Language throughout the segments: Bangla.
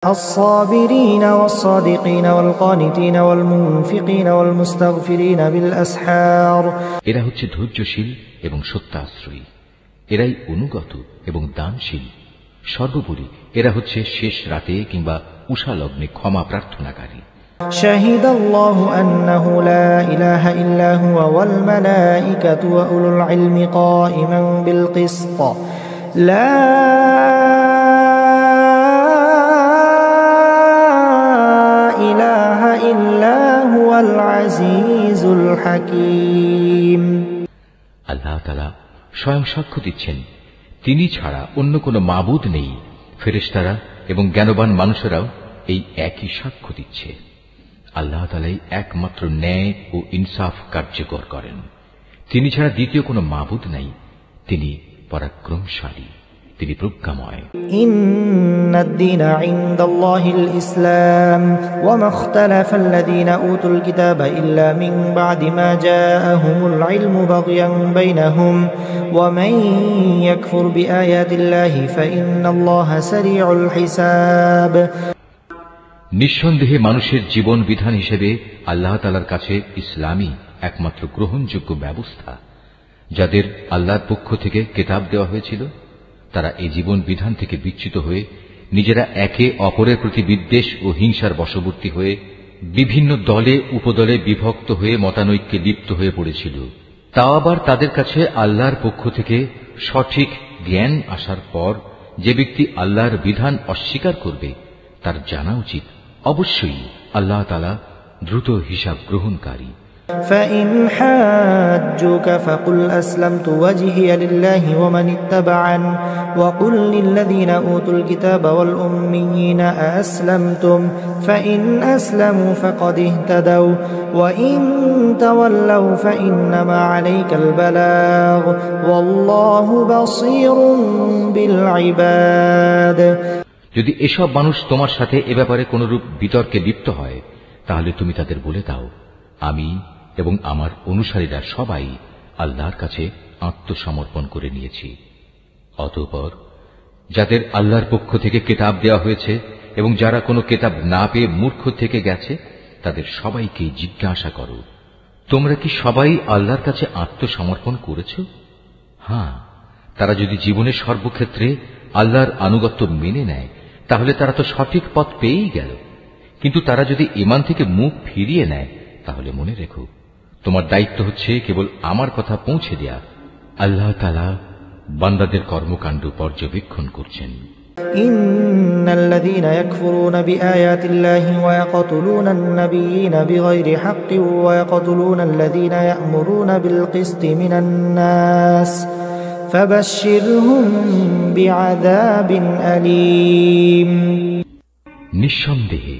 الصابرين والصادقين والقانتين والمنفقين والمستغفرين بالأسحار এরা হচ্ছে ধৈর্যশীল এবং সত্যাশ্রয়ী, এরাই অনুগত এবং দানশীল। সর্বোপরি এরা হচ্ছে শেষ রাতে কিংবা উষা লগ্নে ক্ষমা প্রার্থনাকারী। شهد الله أنه لا إله إلا هو والملائكة وأولو العلم قائما بالقسط لا إله إلا هو العزيز الحكيم। আল্লাহ তাআলা স্বয়ং সাক্ষ্য দিচ্ছেন, তিনি ছাড়া অন্য কোনো মাবুদ নেই। ফেরেশতারা এবং জ্ঞানবান মানুষেরাও এই একই সাক্ষ্য দিচ্ছে। আল্লাহ তাআলাই একমাত্র ন্যায় ও ইনসাফ কার্যকর করেন। তিনি ছাড়া দ্বিতীয় কোনো মাবুদ নাই। তিনি পরাক্রমশালী, তিনি প্রজ্ঞাময়। ইন্নাদ-দীনা ইনদাল্লাহিল ইসলাম ওয়া মা ইখতালাফা আল্লাযীনা উতুল কিতাবা ইল্লা মিন বা'দি মা জাআহুমুল ইলমু বাগয়ান বাইনাহুম ওয়া মান ইয়াকফুর বিআয়াতিল্লাহি ফাইন্নাল্লাহা সারিউল হিসাব। নিঃসন্দেহে মানুষের জীবন বিধান হিসেবে আল্লাহ তাআলার কাছে ইসলামই একমাত্র গ্রহণযোগ্য ব্যবস্থা। যাদের আল্লাহর পক্ষ থেকে কিতাব দেওয়া হয়েছিল, তারা এই জীবন বিধান থেকে বিচ্যুত হয়ে নিজেরা একে অপরের প্রতি বিদ্বেষ ও হিংসার বশবর্তী হয়ে বিভিন্ন দলে উপদলে বিভক্ত হয়ে মতানৈক্যে লিপ্ত হয়ে পড়েছিল। তা আবার তাদের কাছে আল্লাহর পক্ষ থেকে সঠিক জ্ঞান আসার পর যে ব্যক্তি আল্লাহর বিধান অস্বীকার করবে, তার জানা উচিত অবশ্যই আল্লাহ তাআলা দ্রুত হিসাব গ্রহণকারী। فإن حاجوك فقل أسلمت وجهي لله ومن اتبعني وقل للذين أوتوا الكتاب والأميين أأسلمتم فإن أسلموا فقد اهتدوا وإن تولوا فإنما عليك البلاغ والله بصير بالعباد। যদি এসব মানুষ তোমার সাথে এ ব্যাপারে কোনরূপ বিতর্কে লিপ্ত হয়, তাহলে তুমি তাদের বলে দাও, আমি এবং আমার অনুসারীরা সবাই আল্লাহর কাছে আত্মসমর্পণ করে নিয়েছি। অতঃপর যাদের আল্লাহর পক্ষ থেকে কিতাব দেওয়া হয়েছে এবং যারা কোনো কিতাব না পেয়ে মূর্খ থেকে গেছে, তাদের সবাইকে জিজ্ঞাসা করো, তোমরা কি সবাই আল্লাহর কাছে আত্মসমর্পণ করেছ? হ্যাঁ, তারা যদি জীবনের সর্বক্ষেত্রে আল্লাহর আনুগত্য মেনে নেয়, তাহলে তারা তো সঠিক পথ পেয়েই গেল। কিন্তু তারা যদি ঈমান থেকে মুখ ফিরিয়ে নেয়, তাহলে মনে রেখো, তোমার দায়িত্ব হচ্ছে কেবল আমার কথা পৌঁছে দেয়া। আল্লাহ তাআলা বান্দাদের কর্মকাণ্ড পর্যবেক্ষণ করছেন। ইন্নাল্লাযীনা ইয়াকফুরুনা বিআয়াতিল্লাহি ওয়া ইয়াকতুলুনান নাবিয়্যিনা বিগাইরি হাক্কিন ওয়া ইয়াকতুলুনাল্লাযীনা ইয়া'মুরুনা বিল কিসতি মিনান নাস ফাবাশশিরহুম বিআযাবিন আলীম। নিঃসন্দেহে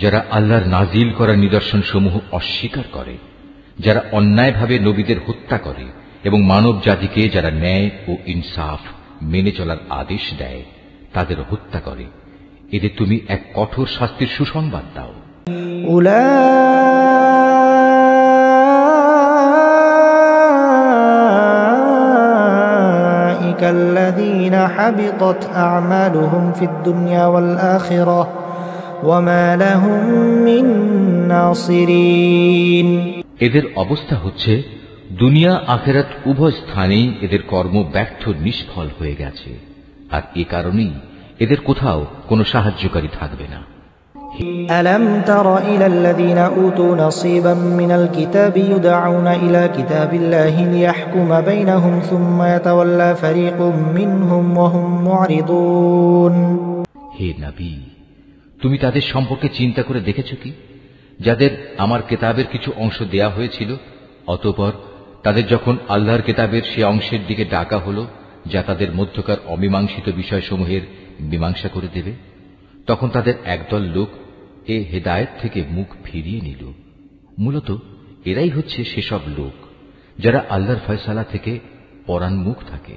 যারা আল্লাহর নাজিল করা নিদর্শন সমূহ অস্বীকার করে, যারা অন্যায়ভাবে নবীদের হত্যা করে এবং মানব জাতিকে যারা ন্যায় ও ইনসাফ মেনে চলার আদেশ দেয়, তাদের হত্যা করে, এদের তুমি এক কঠোর শাস্তির সুসংবাদ দাও। উলাইকাল্লাযীনা হাবিতাত আ'মালুহুম ফিদ দুনিয়া ওয়াল আখিরাহ ওয়া মা লাহুম মিন নাসিরিন। এদের অবস্থা হচ্ছে দুনিয়া আখিরাত উভয় স্থানেই এদের কর্ম ব্যর্থ নিষ্ফল হয়ে গেছে, আর এ কারণেই এদের কোথাও কোনো সাহায্যকারী থাকবে না। ألم تر إلى الذين أوتوا نصيبا من الكتاب يدعون إلى كتاب الله ليحكم بينهم ثم يتولى فريق منهم وهم معرضون। হে নবী, তুমি তাদের সম্পর্কে চিন্তা করে দেখেছ কি, যাদের আমার কিতাবের কিছু অংশ দেয়া হয়েছিল, অতঃপর তাদের যখন আল্লাহর কিতাবের সে অংশের দিকে ডাকা হলো যা তাদের মধ্যকার অমীমাংসিত বিষয়সমূহের মীমাংসা করে দেবে, তখন তাদের একদল লোক এ হেদায়েত থেকে মুখ ফিরিয়ে নিল। মূলত এরাই হচ্ছে সেসব লোক যারা আল্লাহর ফয়সালা থেকে পরান্মুখ থাকে।